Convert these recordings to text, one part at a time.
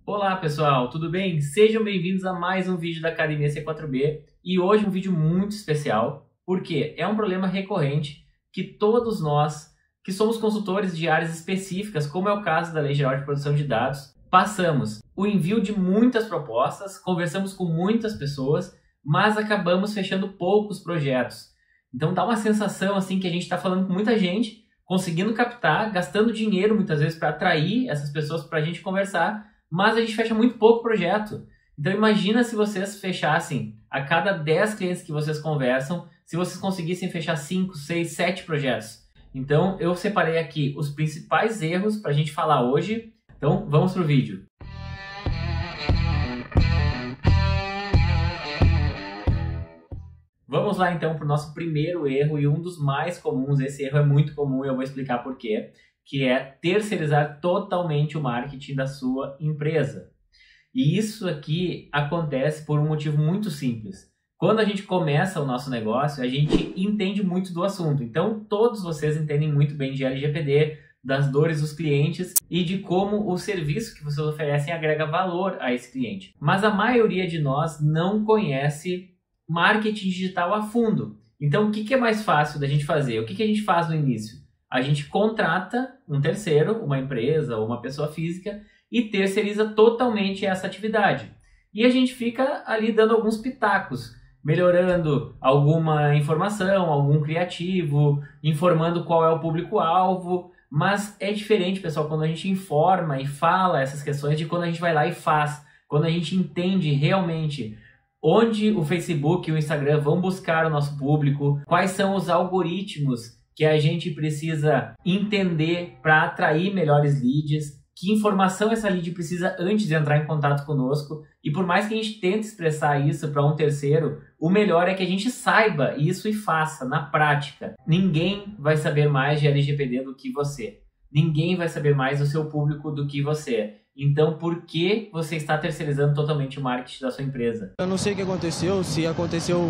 Olá pessoal, tudo bem? Sejam bem-vindos a mais um vídeo da Academia C4B e hoje um vídeo muito especial porque é um problema recorrente que todos nós que somos consultores de áreas específicas, como é o caso da Lei Geral de Proteção de Dados, passamos o envio de muitas propostas, conversamos com muitas pessoas, mas acabamos fechando poucos projetos. Então dá uma sensação assim que a gente está falando com muita gente, conseguindo captar, gastando dinheiro muitas vezes para atrair essas pessoas para a gente conversar, mas a gente fecha muito pouco projeto. Então imagina se vocês fechassem a cada 10 clientes que vocês conversam, se vocês conseguissem fechar 5, 6, 7 projetos. Então eu separei aqui os principais erros para a gente falar hoje. Então vamos para o vídeo. Vamos lá então para o nosso primeiro erro e um dos mais comuns. Esse erro é muito comum e eu vou explicar por quê. Que é terceirizar totalmente o marketing da sua empresa. E isso aqui acontece por um motivo muito simples. Quando a gente começa o nosso negócio, a gente entende muito do assunto. Então, todos vocês entendem muito bem de LGPD, das dores dos clientes e de como o serviço que vocês oferecem agrega valor a esse cliente. Mas a maioria de nós não conhece marketing digital a fundo. Então, o que é mais fácil da gente fazer? O que a gente faz no início? A gente contrata um terceiro, uma empresa ou uma pessoa física e terceiriza totalmente essa atividade. E a gente fica ali dando alguns pitacos, melhorando alguma informação, algum criativo, informando qual é o público-alvo. Mas é diferente, pessoal, quando a gente informa e fala essas questões de quando a gente vai lá e faz. Quando a gente entende realmente onde o Facebook e o Instagram vão buscar o nosso público, quais são os algoritmos que a gente precisa entender para atrair melhores leads, que informação essa lead precisa antes de entrar em contato conosco. E por mais que a gente tente expressar isso para um terceiro, o melhor é que a gente saiba isso e faça na prática. Ninguém vai saber mais de LGPD do que você. Ninguém vai saber mais do seu público do que você. Então, por que você está terceirizando totalmente o marketing da sua empresa? Eu não sei o que aconteceu, se aconteceu,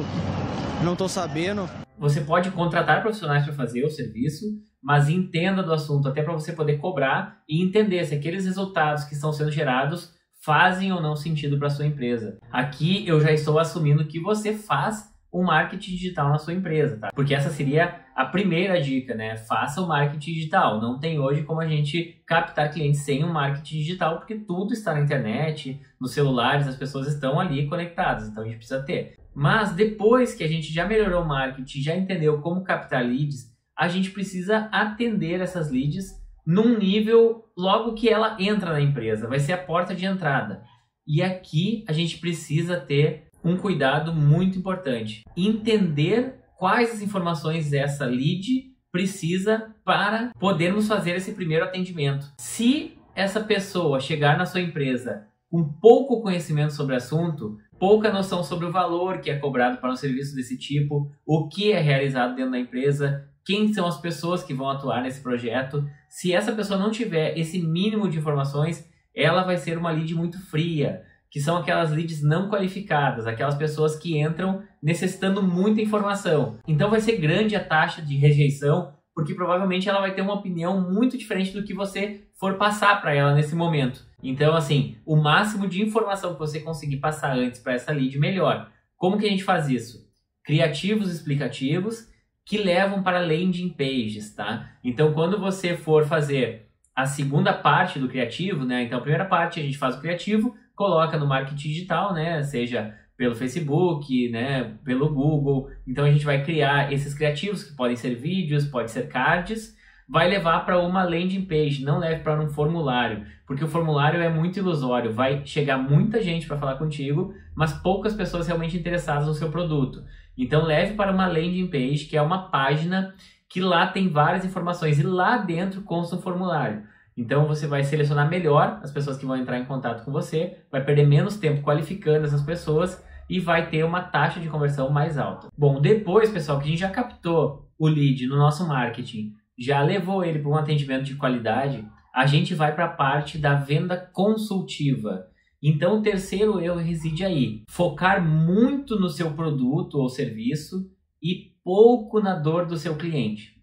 não estou sabendo. Você pode contratar profissionais para fazer o serviço, mas entenda do assunto até para você poder cobrar e entender se aqueles resultados que estão sendo gerados fazem ou não sentido para a sua empresa. Aqui eu já estou assumindo que você faz o marketing digital na sua empresa, tá? Porque essa seria a primeira dica, né? Faça o marketing digital. Não tem hoje como a gente captar clientes sem um marketing digital, porque tudo está na internet, nos celulares, as pessoas estão ali conectadas, então a gente precisa ter. Mas depois que a gente já melhorou o marketing, já entendeu como captar leads, a gente precisa atender essas leads num nível logo que ela entra na empresa, vai ser a porta de entrada. E aqui a gente precisa ter um cuidado muito importante. Entender quais as informações essa lead precisa para podermos fazer esse primeiro atendimento. Se essa pessoa chegar na sua empresa com pouco conhecimento sobre o assunto, pouca noção sobre o valor que é cobrado para um serviço desse tipo, o que é realizado dentro da empresa, quem são as pessoas que vão atuar nesse projeto. Se essa pessoa não tiver esse mínimo de informações, ela vai ser uma lead muito fria, que são aquelas leads não qualificadas, aquelas pessoas que entram necessitando muita informação. Então vai ser grande a taxa de rejeição, porque provavelmente ela vai ter uma opinião muito diferente do que você for passar para ela nesse momento. Então, assim, o máximo de informação que você conseguir passar antes para essa lead, melhor. Como que a gente faz isso? Criativos explicativos que levam para landing pages, tá? Então, quando você for fazer a segunda parte do criativo, né? Então, a primeira parte a gente faz o criativo, coloca no marketing digital, né? Seja pelo Facebook, né? Pelo Google. Então, a gente vai criar esses criativos, que podem ser vídeos, pode ser cards, vai levar para uma landing page, não leve para um formulário, porque o formulário é muito ilusório, vai chegar muita gente para falar contigo, mas poucas pessoas realmente interessadas no seu produto. Então leve para uma landing page, que é uma página que lá tem várias informações e lá dentro consta um formulário. Então você vai selecionar melhor as pessoas que vão entrar em contato com você, vai perder menos tempo qualificando essas pessoas e vai ter uma taxa de conversão mais alta. Bom, depois, pessoal, que a gente já captou o lead no nosso marketing, já levou ele para um atendimento de qualidade, a gente vai para a parte da venda consultiva. Então, o terceiro erro reside aí. Focar muito no seu produto ou serviço e pouco na dor do seu cliente.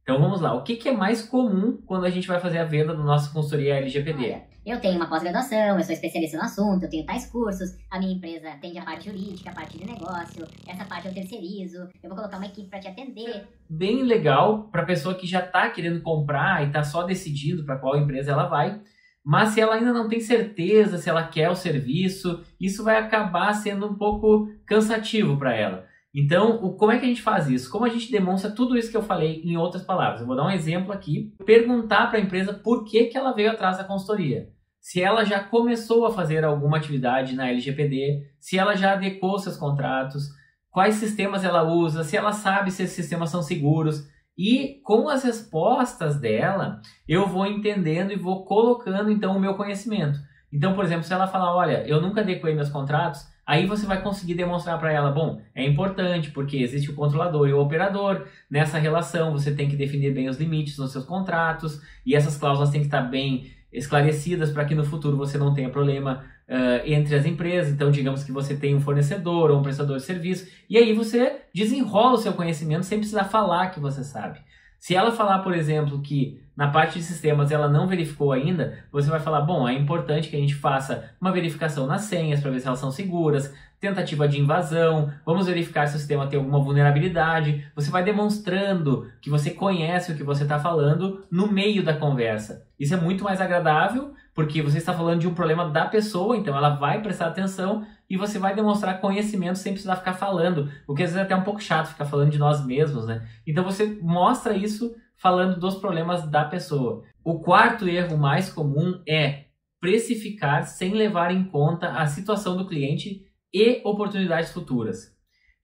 Então, vamos lá. O que é mais comum quando a gente vai fazer a venda da nossa consultoria LGPD? eu tenho uma pós-graduação, eu sou especialista no assunto, eu tenho tais cursos, a minha empresa atende a parte jurídica, a parte de negócio, essa parte eu terceirizo, eu vou colocar uma equipe para te atender. Bem legal para a pessoa que já está querendo comprar e está só decidindo para qual empresa ela vai, mas se ela ainda não tem certeza se ela quer o serviço, isso vai acabar sendo um pouco cansativo para ela. Então, como é que a gente faz isso? Como a gente demonstra tudo isso que eu falei em outras palavras? Eu vou dar um exemplo aqui. Perguntar para a empresa por que ela veio atrás da consultoria. Se ela já começou a fazer alguma atividade na LGPD, se ela já adequou seus contratos, quais sistemas ela usa, se ela sabe se esses sistemas são seguros. E com as respostas dela, eu vou entendendo e vou colocando então o meu conhecimento. Então, por exemplo, se ela falar, olha, eu nunca adequei meus contratos, aí você vai conseguir demonstrar para ela, bom, é importante porque existe o controlador e o operador. Nessa relação, você tem que definir bem os limites nos seus contratos e essas cláusulas têm que estar bem esclarecidas para que no futuro você não tenha problema entre as empresas. Então, digamos que você tem um fornecedor ou um prestador de serviço e aí você desenrola o seu conhecimento sem precisar falar que você sabe. Se ela falar, por exemplo, que na parte de sistemas ela não verificou ainda, você vai falar, bom, é importante que a gente faça uma verificação nas senhas para ver se elas são seguras, tentativa de invasão, vamos verificar se o sistema tem alguma vulnerabilidade. Você vai demonstrando que você conhece o que você está falando no meio da conversa. Isso é muito mais agradável, porque você está falando de um problema da pessoa, então ela vai prestar atenção e você vai demonstrar conhecimento sem precisar ficar falando, o que às vezes é até um pouco chato ficar falando de nós mesmos, né? Então você mostra isso falando dos problemas da pessoa. O quarto erro mais comum é precificar sem levar em conta a situação do cliente e oportunidades futuras.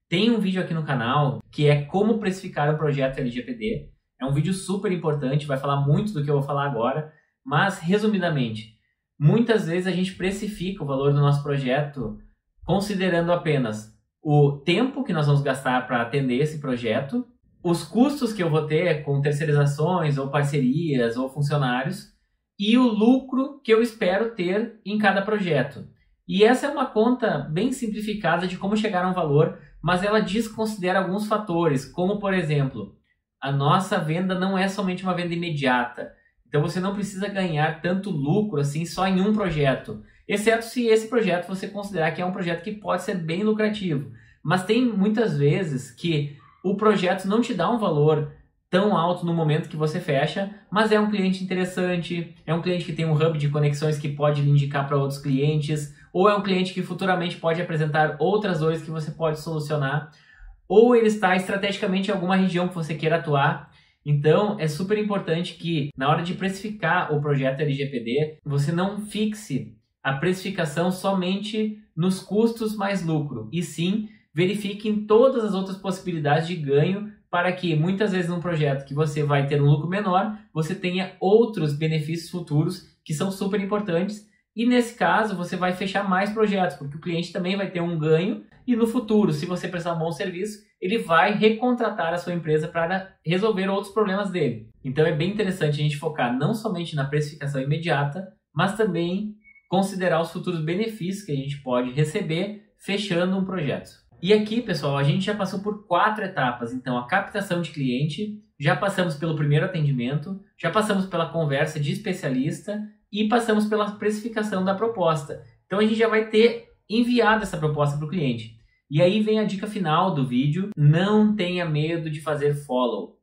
Tem um vídeo aqui no canal que é como precificar um projeto LGPD. É um vídeo super importante, vai falar muito do que eu vou falar agora, mas resumidamente, muitas vezes a gente precifica o valor do nosso projeto considerando apenas o tempo que nós vamos gastar para atender esse projeto, os custos que eu vou ter com terceirizações ou parcerias ou funcionários e o lucro que eu espero ter em cada projeto. E essa é uma conta bem simplificada de como chegar a um valor, mas ela desconsidera alguns fatores, como por exemplo, a nossa venda não é somente uma venda imediata. Então você não precisa ganhar tanto lucro assim só em um projeto, exceto se esse projeto você considerar que é um projeto que pode ser bem lucrativo. Mas tem muitas vezes que o projeto não te dá um valor tão alto no momento que você fecha, mas é um cliente interessante, é um cliente que tem um hub de conexões que pode lhe indicar para outros clientes, ou é um cliente que futuramente pode apresentar outras dores que você pode solucionar, ou ele está estrategicamente em alguma região que você queira atuar. Então, é super importante que, na hora de precificar o projeto LGPD, você não fixe a precificação somente nos custos mais lucro, e sim verifique em todas as outras possibilidades de ganho para que, muitas vezes, num projeto que você vai ter um lucro menor, você tenha outros benefícios futuros que são super importantes. E, nesse caso, você vai fechar mais projetos, porque o cliente também vai ter um ganho e, no futuro, se você prestar um bom serviço, ele vai recontratar a sua empresa para resolver outros problemas dele. Então, é bem interessante a gente focar não somente na precificação imediata, mas também considerar os futuros benefícios que a gente pode receber fechando um projeto. E aqui, pessoal, a gente já passou por 4 etapas. Então, a captação de cliente, já passamos pelo primeiro atendimento, já passamos pela conversa de especialista e passamos pela precificação da proposta. Então, a gente já vai ter enviado essa proposta para o cliente. E aí vem a dica final do vídeo: não tenha medo de fazer follow.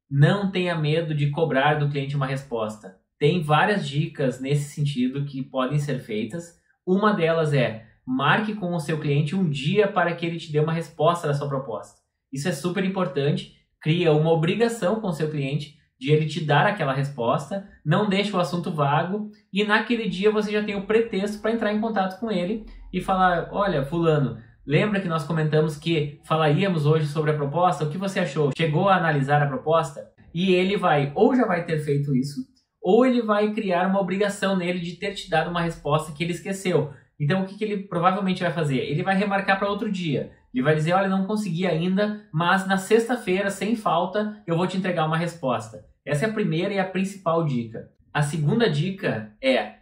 Não tenha medo de cobrar do cliente uma resposta. Tem várias dicas nesse sentido que podem ser feitas. Uma delas é: marque com o seu cliente um dia para que ele te dê uma resposta da sua proposta. Isso é super importante. Cria uma obrigação com o seu cliente de ele te dar aquela resposta. Não deixe o assunto vago. E naquele dia você já tem o pretexto para entrar em contato com ele e falar: olha, fulano, lembra que nós comentamos que falaríamos hoje sobre a proposta? O que você achou? Chegou a analisar a proposta? E ele vai, ou já vai ter feito isso, ou ele vai criar uma obrigação nele de ter te dado uma resposta que ele esqueceu. Então, o que ele provavelmente vai fazer? Ele vai remarcar para outro dia. Ele vai dizer: olha, não consegui ainda, mas na sexta-feira, sem falta, eu vou te entregar uma resposta. Essa é a primeira e a principal dica. A segunda dica é,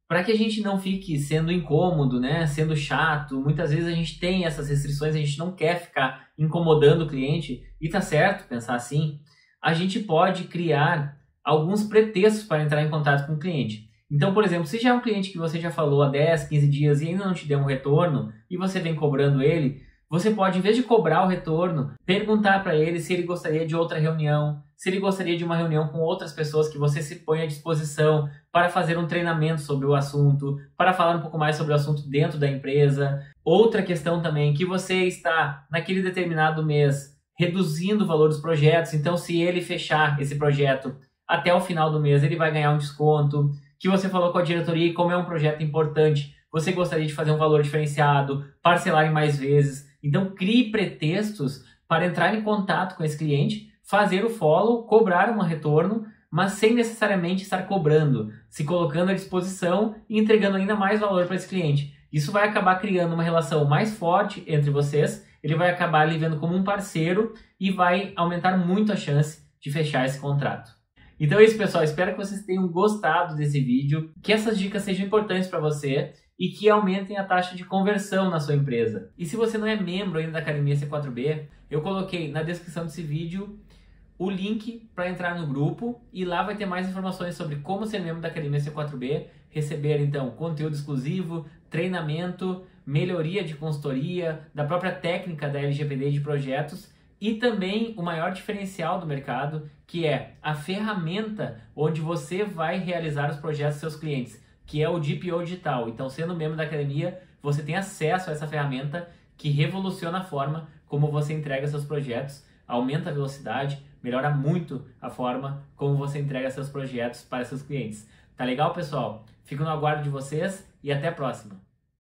para que a gente não fique sendo incômodo, né, sendo chato, muitas vezes a gente tem essas restrições, a gente não quer ficar incomodando o cliente, e tá certo pensar assim, a gente pode criar alguns pretextos para entrar em contato com o cliente. Então, por exemplo, se já é um cliente que você já falou há 10, 15 dias e ainda não te deu um retorno e você vem cobrando ele, você pode, em vez de cobrar o retorno, perguntar para ele se ele gostaria de outra reunião, se ele gostaria de uma reunião com outras pessoas que você se põe à disposição para fazer um treinamento sobre o assunto, para falar um pouco mais sobre o assunto dentro da empresa. Outra questão também, que você está, naquele determinado mês, reduzindo o valor dos projetos, então se ele fechar esse projeto até o final do mês, ele vai ganhar um desconto, que você falou com a diretoria e como é um projeto importante, você gostaria de fazer um valor diferenciado, parcelar em mais vezes. Então, crie pretextos para entrar em contato com esse cliente, fazer o follow, cobrar um retorno, mas sem necessariamente estar cobrando, se colocando à disposição e entregando ainda mais valor para esse cliente. Isso vai acabar criando uma relação mais forte entre vocês, ele vai acabar lhe vendo como um parceiro e vai aumentar muito a chance de fechar esse contrato. Então é isso, pessoal. Espero que vocês tenham gostado desse vídeo, que essas dicas sejam importantes para você e que aumentem a taxa de conversão na sua empresa. E se você não é membro ainda da Academia C4B, eu coloquei na descrição desse vídeo o link para entrar no grupo e lá vai ter mais informações sobre como ser membro da Academia C4B, receber então conteúdo exclusivo, treinamento, melhoria de consultoria, da própria técnica da LGPD de projetos e também o maior diferencial do mercado, que é a ferramenta onde você vai realizar os projetos dos seus clientes, que é o DPO digital. Então, sendo membro da academia, você tem acesso a essa ferramenta que revoluciona a forma como você entrega seus projetos, aumenta a velocidade, melhora muito a forma como você entrega seus projetos para seus clientes. Tá legal, pessoal? Fico no aguardo de vocês e até a próxima!